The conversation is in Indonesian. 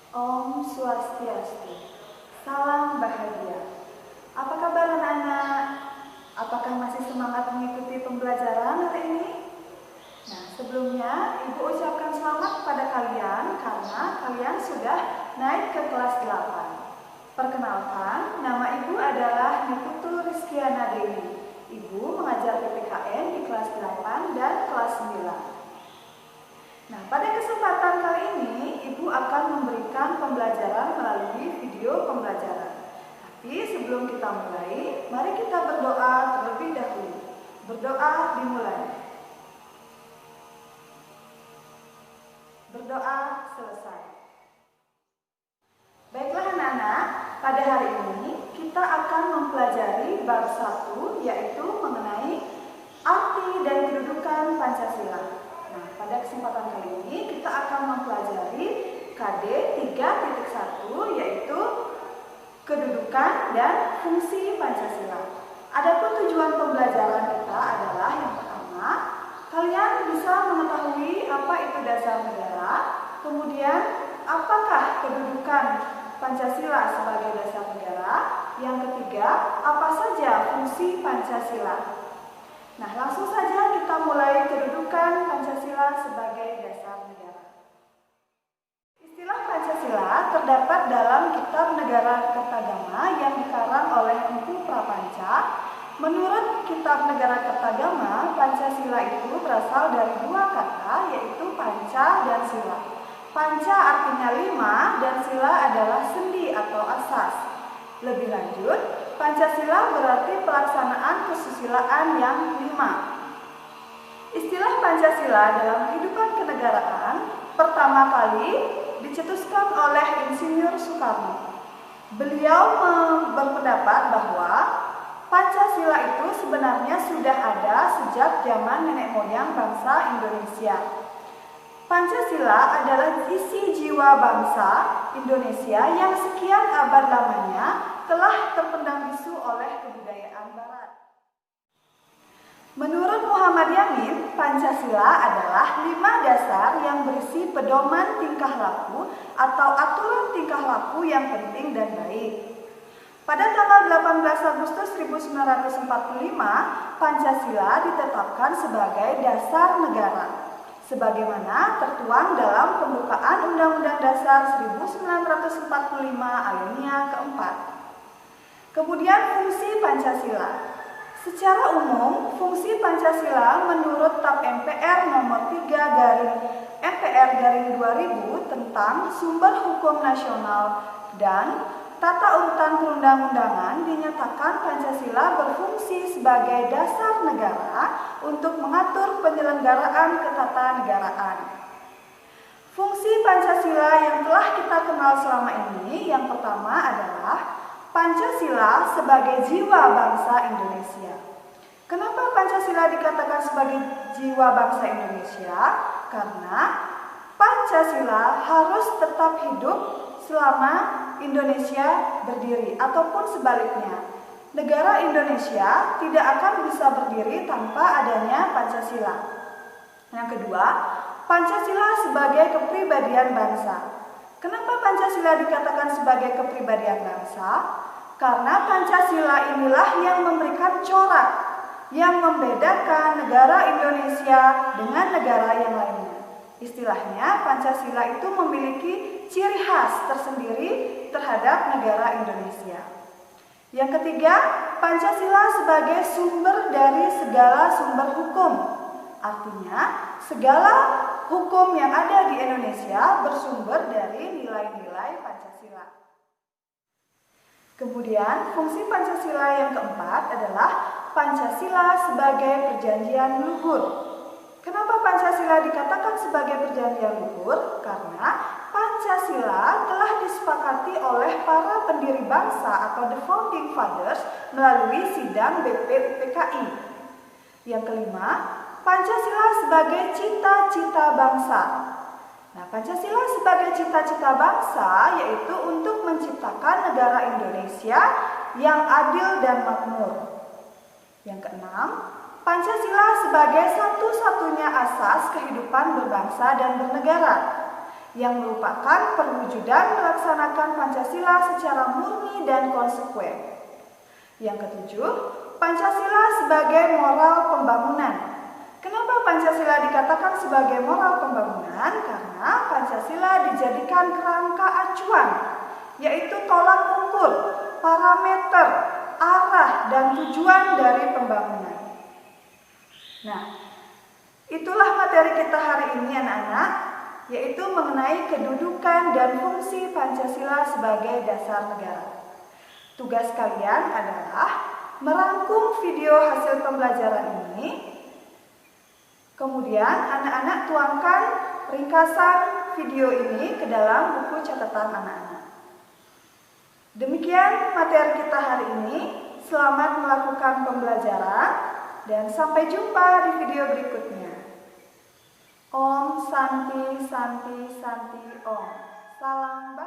Om Swastiastu. Salam bahagia. Apa kabar anak-anak? Apakah masih semangat mengikuti pembelajaran hari ini? Nah, sebelumnya Ibu ucapkan selamat kepada kalian karena kalian sudah naik ke kelas 8. Perkenalkan, nama Ibu adalah Niputu Rizkiana Dewi. Ibu mengajar PPKN di kelas 8 dan kelas 9. Nah, pada kesempatan kali ini, Ibu akan memberikan pembelajaran melalui video pembelajaran. Tapi sebelum kita mulai, mari kita berdoa terlebih dahulu. Berdoa dimulai. Berdoa selesai. Baiklah anak-anak, pada hari ini kita akan mempelajari bab 1, yaitu mengenai arti dan kedudukan Pancasila. Nah, pada kesempatan kali ini kita akan mempelajari KD 3.1, yaitu kedudukan dan fungsi Pancasila. Adapun tujuan pembelajaran kita adalah yang pertama, kalian bisa mengetahui apa itu dasar negara, kemudian apakah kedudukan Pancasila sebagai dasar negara, yang ketiga, apa saja fungsi Pancasila. Nah, langsung saja kita mulai kedudukan Pancasila sebagai dasar negara. Istilah Pancasila terdapat dalam Kitab Negara Kertagama yang dikarang oleh Empu Prapanca. Menurut Kitab Negara Kertagama, Pancasila itu berasal dari dua kata, yaitu panca dan sila. Panca artinya 5 dan sila adalah sendi atau asas. Lebih lanjut, Pancasila berarti pelaksanaan kesusilaan yang 5. Istilah Pancasila dalam kehidupan kenegaraan pertama kali dicetuskan oleh Insinyur Soekarno. Beliau berpendapat bahwa Pancasila itu sebenarnya sudah ada sejak zaman nenek moyang bangsa Indonesia. Pancasila adalah isi jiwa bangsa Indonesia yang sekian abad lamanya telah terpendam bisu oleh kebudayaan Barat. Menurut Muhammad Yamin, Pancasila adalah 5 dasar yang berisi pedoman tingkah laku atau aturan tingkah laku yang penting dan baik. Pada tanggal 18 Agustus 1945, Pancasila ditetapkan sebagai dasar negara, sebagaimana tertuang dalam pembukaan Undang-Undang Dasar 1945 alinea keempat. Kemudian fungsi Pancasila. Secara umum, fungsi Pancasila menurut TAP MPR nomor 3/MPR/2000 tentang sumber hukum nasional dan tata urutan perundang-undangan dinyatakan Pancasila berfungsi sebagai dasar negara untuk mengatur penyelenggaraan ketatanegaraan. Fungsi Pancasila yang telah kita kenal selama ini yang pertama adalah Pancasila sebagai jiwa bangsa Indonesia. Kenapa Pancasila dikatakan sebagai jiwa bangsa Indonesia? Karena Pancasila harus tetap hidup selama Indonesia berdiri ataupun sebaliknya. Negara Indonesia tidak akan bisa berdiri tanpa adanya Pancasila. Yang kedua, Pancasila sebagai kepribadian bangsa. Kenapa Pancasila dikatakan sebagai kepribadian bangsa? Karena Pancasila inilah yang memberikan corak yang membedakan negara Indonesia dengan negara yang lainnya. Istilahnya, Pancasila itu memiliki ciri khas tersendiri terhadap negara Indonesia. Yang ketiga, Pancasila sebagai sumber dari segala sumber hukum. Artinya, segala hukum yang ada di Indonesia bersumber dari nilai-nilai Pancasila. Kemudian, fungsi Pancasila yang keempat adalah Pancasila sebagai perjanjian luhur. Kenapa Pancasila dikatakan sebagai perjanjian luhur? Karena Pancasila telah disepakati oleh para pendiri bangsa atau the founding fathers melalui sidang BPUPKI. Yang kelima, Pancasila sebagai cita-cita bangsa. Nah, Pancasila sebagai cita-cita bangsa yaitu untuk menciptakan negara Indonesia yang adil dan makmur. Yang keenam, Pancasila sebagai satu-satunya asas kehidupan berbangsa dan bernegara. yang merupakan perwujudan melaksanakan Pancasila secara murni dan konsekuen. Yang ketujuh, Pancasila sebagai moral pembangunan. Kenapa Pancasila dikatakan sebagai moral pembangunan? Karena Pancasila dijadikan kerangka acuan, yaitu tolak ukur, parameter, arah, dan tujuan dari pembangunan. Nah, itulah materi kita hari ini anak-anak, yaitu mengenai kedudukan dan fungsi Pancasila sebagai dasar negara. Tugas kalian adalah merangkum video hasil pembelajaran ini. Kemudian anak-anak tuangkan ringkasan video ini ke dalam buku catatan anak-anak. Demikian materi kita hari ini. Selamat melakukan pembelajaran dan sampai jumpa di video berikutnya. Om Santi Santi Santi Om. Salam.